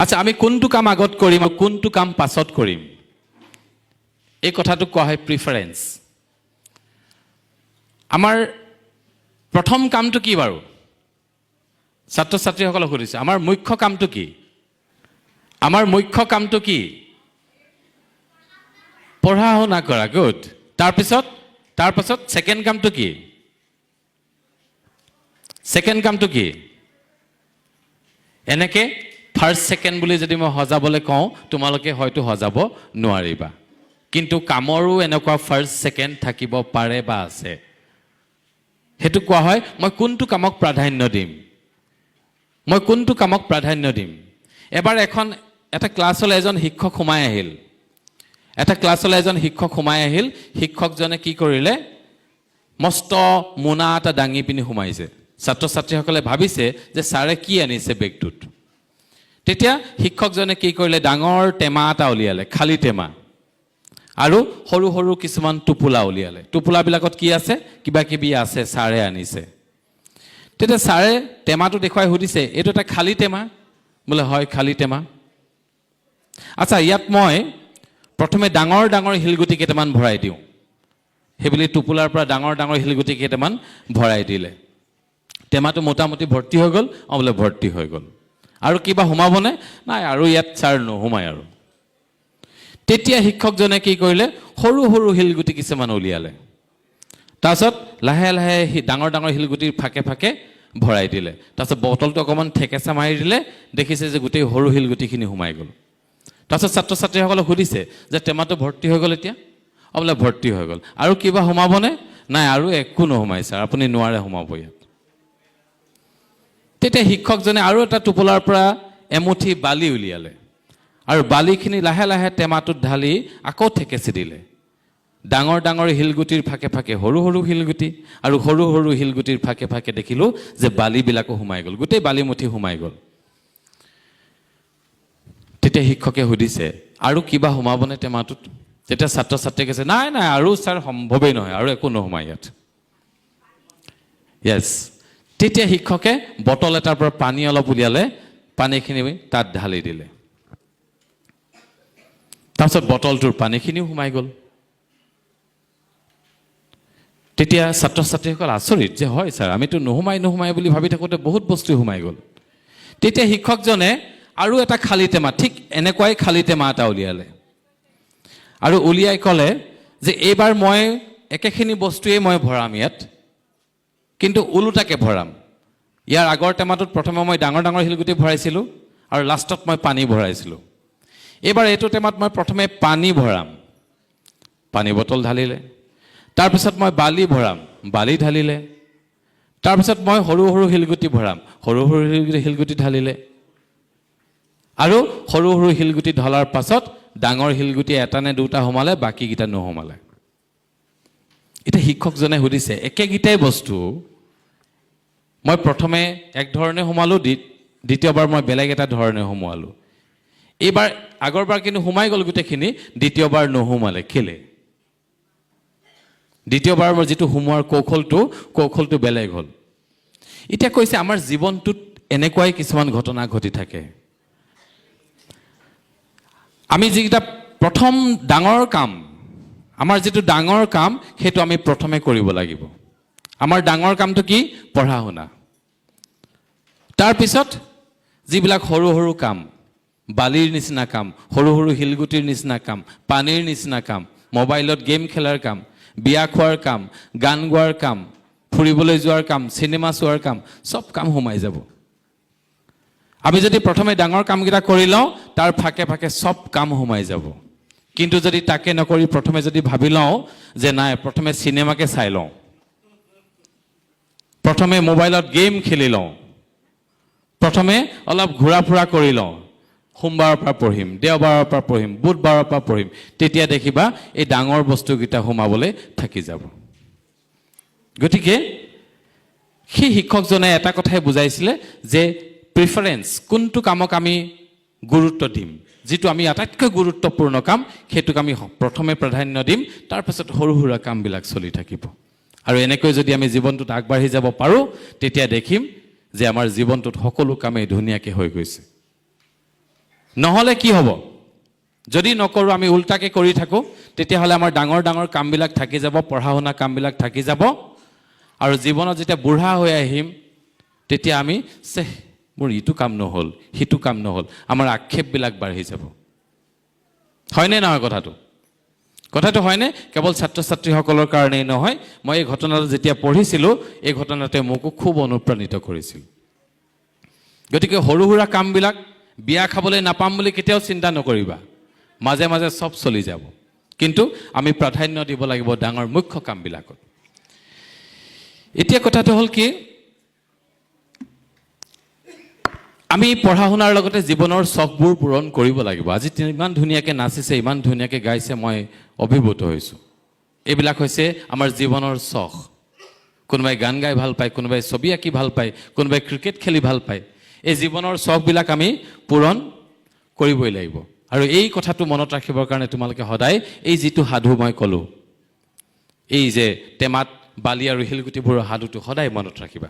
আচ্ছা, আমি কোনটো কাম আগত কৰিম আৰু কোনটো কাম পাছত কৰিম, এই কথাটো কোৱা হয় প্ৰিফাৰেন্স। আমাৰ প্ৰথম কামটো কি বাৰু? ছাত্ৰ ছাত্ৰীসকলক সুধিছে, আমাৰ মুখ্য কামটো কি? আমাৰ মুখ্য কামটো কি? পঢ়া শুনা কৰা। গুড। তাৰপিছত ছেকেণ্ড কামটো কি? ছেকেণ্ড কামটো কি? এনেকে ফাৰ্ষ্ট ছেকেণ্ড বুলি যদি মই সজাবলৈ কওঁ, তোমালোকে হয়তো সজাব নোৱাৰিবা। কিন্তু কামৰো এনেকুৱা ফাৰ্ষ্ট ছেকেণ্ড থাকিব পাৰে বা আছে। সেইটো কোৱা হয় মই কোনটো কামক প্ৰাধান্য দিম, মই কোনটো কামক প্ৰাধান্য দিম। এবাৰ এটা ক্লাছলৈ এজন শিক্ষক সোমাই আহিল। শিক্ষকজনে কি কৰিলে, মস্ত মোনা এটা দাঙি পিনি সোমাইছে। ছাত্ৰ ছাত্ৰীসকলে ভাবিছে যে ছাৰে কি আনিছে বেগটোত। তেতিয়া শিক্ষকজনে কি কৰিলে, ডাঙৰ টেমা এটা উলিয়ালে, খালী টেমা, আৰু সৰু সৰু কিছুমান টোপোলা উলিয়ালে। টোপোলাবিলাকত কি আছে? কিবা কিবি আছে, ছাৰে আনিছে। তেতিয়া ছাৰে টেমাটো দেখুৱাই সুধিছে, এইটো এটা খালী টেমা? বোলে হয়, খালী টেমা। আচ্ছা, ইয়াত মই প্ৰথমে ডাঙৰ ডাঙৰ শিলগুটি কেইটামান ভৰাই দিওঁ। সেইবুলি টোপোলাৰ পৰা ডাঙৰ ডাঙৰ শিলগুটি কেইটামান ভৰাই দিলে। টেমাটো মোটামুটি ভৰ্তি হৈ গ'ল। বোলে ভৰ্তি হৈ গ'ল। আৰু কিবা সোমাবনে? নাই, আৰু ইয়াত ছাৰ নোসোমায় আৰু। তেতিয়া শিক্ষকজনে কি কৰিলে, সৰু সৰু শিলগুটি কিছুমান উলিয়ালে। তাৰপিছত লাহে লাহে ডাঙৰ ডাঙৰ শিলগুটিৰ ফাকে ফাকে ভৰাই দিলে। তাৰপিছত বটলটো অকণমান ঠেকেচা মাৰি দিলে, দেখিছে যে গোটেই সৰু শিলগুটিখিনি সোমাই গ'ল। তাৰপিছত ছাত্ৰ ছাত্ৰীসকলক সুধিছে যে টেমাটো ভৰ্তি হৈ গ'ল এতিয়া? বোলে ভৰ্তি হৈ গ'ল। আৰু কিবা সোমাবনে? নাই, আৰু একো নোসোমাই ছাৰ, আপুনি নোৱাৰে সোমাব ইয়াত। তেতিয়া শিক্ষকজনে আৰু এটা টোপোলাৰ পৰা এমুঠি বালি উলিয়ালে, আৰু বালিখিনি লাহে লাহে টেমাটোত ঢালি আকৌ ঠেকেচি দিলে। ডাঙৰ ডাঙৰ শিলগুটিৰ ফাকে ফাকে সৰু সৰু শিলগুটি, আৰু সৰু সৰু শিলগুটিৰ ফাকে ফাকে দেখিলোঁ যে বালিবিলাকো সোমাই গ'ল, গোটেই বালিমুঠি সোমাই গ'ল। তেতিয়া শিক্ষকে সুধিছে, আৰু কিবা সোমাবনে টেমাটোত? তেতিয়া ছাত্ৰ ছাত্ৰীয়ে কৈছে, নাই নাই, আৰু ছাৰ সম্ভৱেই নহয়, আৰু একো নোসোমায় ইয়াত। য়েছ। তেতিয়া শিক্ষকে বটল এটাৰ পৰা পানী অলপ উলিয়ালে, পানীখিনি তাত ঢালি দিলে। তাৰপিছত বটলটোৰ পানীখিনিও সোমাই গ'ল। তেতিয়া ছাত্ৰ ছাত্ৰীসকল আচৰিত যে, হয় ছাৰ, আমিতো নোসোমাই বুলি ভাবি থাকোঁতে বহুত বস্তু সোমাই গ'ল। তেতিয়া শিক্ষকজনে আৰু এটা খালী টেমা, ঠিক এনেকুৱাই খালী টেমা এটা উলিয়ালে, আৰু উলিয়াই ক'লে যে এইবাৰ মই একেখিনি বস্তুৱেই মই ভৰাম ইয়াত, কিন্তু ওলোটাকে ভৰাম। ইয়াৰ আগৰ টেমাটোত প্ৰথমে মই ডাঙৰ ডাঙৰ শিলগুটি ভৰাইছিলোঁ, আৰু লাষ্টত মই পানী ভৰাইছিলোঁ। এইবাৰ এইটো টেমাত মই প্ৰথমে পানী ভৰাম, পানী বটল ঢালিলে। তাৰপিছত মই বালি ভৰাম, বালি ঢালিলে। তাৰপিছত মই সৰু সৰু শিলগুটি ভৰাম, সৰু সৰু শিলগুটি ঢালিলে। আৰু সৰু সৰু শিলগুটি ঢলাৰ পাছত ডাঙৰ শিলগুটি এটা নে দুটা সোমালে, বাকীকেইটা নোসোমালে। এতিয়া শিক্ষকজনে সুধিছে, একেগিটাই বস্তু মই প্ৰথমে এক ধৰণে সোমালোঁ, দ্বিতীয়বাৰ মই বেলেগ এটা ধৰণে সোমোৱালোঁ। এইবাৰ আগৰবাৰ কিন্তু সোমাই গ'ল গোটেইখিনি, দ্বিতীয়বাৰ নোসোমালে। কেলে? দ্বিতীয়বাৰ যিটো সোমোৱাৰ কৌশলটো বেলেগ হ'ল। এতিয়া কৈছে, আমাৰ জীৱনটোত এনেকুৱাই কিছুমান ঘটনা ঘটি থাকে। আমি যিকেইটা প্ৰথম ডাঙৰ কাম, আমাৰ যিটো ডাঙৰ কাম, সেইটো আমি প্ৰথমে কৰিব লাগিব। আমাৰ ডাঙৰ কামটো কি? পঢ়া শুনা। তাৰপিছত যিবিলাক সৰু সৰু কাম, বালিৰ নিচিনা কাম, সৰু সৰু শিলগুটিৰ নিচিনা কাম, পানীৰ নিচিনা কাম, মোবাইলত গেম খেলাৰ কাম, বিয়া খোৱাৰ কাম, গান গোৱাৰ কাম, ফুৰিবলৈ যোৱাৰ কাম, চিনেমা চোৱাৰ কাম, চব কাম সোমাই যাব। আমি যদি প্ৰথমে ডাঙৰ কামকেইটা কৰি লওঁ, তাৰ ফাকে ফাকে চব কাম সোমাই যাব। কিন্তু যদি তাকে নকৰি প্ৰথমে যদি ভাবি লওঁ যে নাই, প্ৰথমে চিনেমাকে চাই লওঁ, প্ৰথমে মোবাইলত গেম খেলি লওঁ, প্ৰথমে অলপ ঘূৰা ফুৰা কৰি লওঁ, সোমবাৰৰ পৰা পঢ়িম, দেওবাৰৰ পৰা পঢ়িম, বুধবাৰৰ পৰা পঢ়িম, তেতিয়া দেখিবা এই ডাঙৰ বস্তুকেইটা সোমাবলৈ থাকি যাব। গতিকে সেই শিক্ষকজনে এটা কথাই বুজাইছিলে যে প্ৰিফাৰেন্স, কোনটো কামক আমি গুৰুত্ব দিম, যিটো আমি আটাইতকৈ গুৰুত্বপূৰ্ণ কাম, সেইটোক আমি প্ৰথমে প্ৰাধান্য দিম, তাৰপাছত সৰু সুৰা কামবিলাক চলি থাকিব। আৰু এনেকৈ যদি আমি জীৱনটোত আগবাঢ়ি যাব পাৰোঁ, তেতিয়া দেখিম যে আমাৰ জীৱনটোত সকলো কামেই ধুনীয়াকৈ হৈ গৈছে। নহ'লে কি হ'ব যদি নকৰোঁ আমি উল্টাকে কৰি থাকোঁ তেতিয়াহ'লে আমাৰ ডাঙৰ ডাঙৰ কামবিলাক থাকি যাব পঢ়া শুনা কামবিলাক থাকি যাব আৰু জীৱনত যেতিয়া বুঢ়া হৈ আহিম তেতিয়া আমি মোৰ ইটো কাম নহ'ল সিটো কাম নহ'ল আমাৰ আক্ষেপবিলাক বাঢ়ি যাব হয়নে নহয় কথাটো হয়নে কেৱল ছাত্ৰ ছাত্ৰীসকলৰ কাৰণেই নহয় মই এই ঘটনাটো যেতিয়া পঢ়িছিলোঁ এই ঘটনাটোৱে মোকো খুব অনুপ্ৰাণিত কৰিছিল গতিকে সৰু সুৰা কামবিলাক বিয়া খাবলৈ নাপাম বুলি কেতিয়াও চিন্তা নকৰিবা মাজে মাজে সব চলি যাব কিন্তু আমি প্ৰাধান্য দিব লাগিব ডাঙৰ মুখ্য কামবিলাকত এতিয়া কথাটো হ'ল কি আমি পঢ়া শুনাৰ লগতে জীৱনৰ চখবোৰ পূৰণ কৰিব লাগিব আজি ইমান ধুনীয়াকৈ নাচিছে ইমান ধুনীয়াকৈ গাইছে মই অভিভূত হৈছোঁ এইবিলাক হৈছে আমাৰ জীৱনৰ চখ কোনোবাই গান গাই ভাল পায় কোনোবাই ছবি আঁকি ভাল পায় কোনোবাই ক্ৰিকেট খেলি ভাল পায় এই জীৱনৰ চখবিলাক আমি পূৰণ কৰিবই লাগিব আৰু এই কথাটো মনত ৰাখিবৰ কাৰণে তোমালোকে সদায় এই যিটো সাধু মই ক'লোঁ এই যে টেমাত বালি আৰু শিলগুটিবোৰৰ সাধুটো সদায় মনত ৰাখিবা